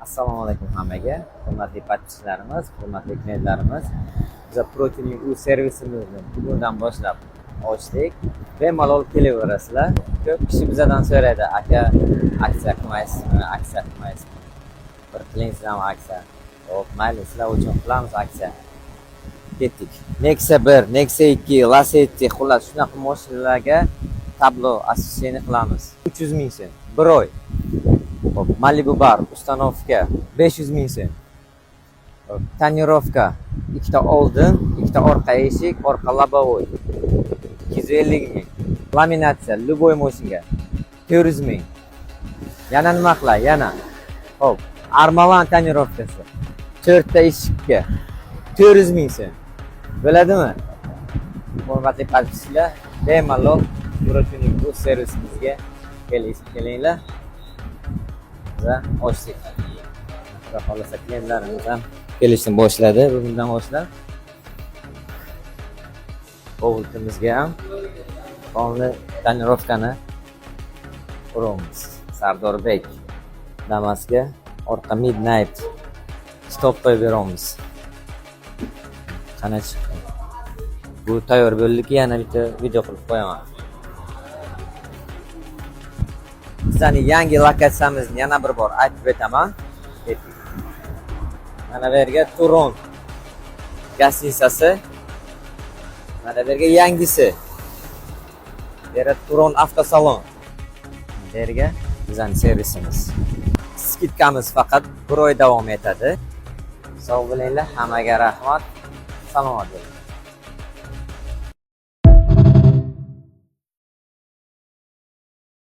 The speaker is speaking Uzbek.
Assalomu alaykum hammaga, hurmatli podpischilarimiz, hurmatli klientlarimiz. Biz Protein U servisimizni bugundan boshlab ochdik. Bemalol kelaverasizlar. Ko'p kishi bizdan so'raydi, aka, aksiya qilmaysizmi, aksiya qilmaysizmi? Bir qiling aksiya. Xo'p, mayli, sizlar uchun qilamiz aksiya. Ketdik. Nexia 1, Nexia 2, Lacetti, xullas shunaqa mashinalarga tablo assisteni qilamiz. 300 ming so'm, 1 oy. Hop, Malibu bar ustanovka 500 ming so'm. Tonirovka, ikkita oldin, ikkita orqa eshik, orqa lobovoy 250 ming. Laminatsiya любой mashinaga 400 ming. Yana nima qilay? Yana. Hop, Armalan tonirovkasi 4 ta eshikka 400 ming so'm. Bo'ladimi? Hurmatli podpischilar, bemalol Protein U servisimizga kelinglar. Ochdik. Xudo xolasa klientlarimiz ham kelishni boshladi bugundan boshlab. Ovultimizga ham qonli tonirovkani quramiz. Sardorbek Damas'ga orqa midnight stop qo'yib beramiz. Qana chiqdi. Bu tayyor bo'ldiki, yana bitta video qilib qo'yaman. Bizning yangi lokatsiyamizni yana bir bor aytib o'taman. Mana bu yerga Turon gastitsasi. Mana bu yerga yangisi. Bu yerga Turon avtosalon. Bu yerga bizning servisimiz. Skidkamiz faqat 1 oy davom etadi. Sog' bo'linglar, hammaga rahmat. Salomat bo'ling.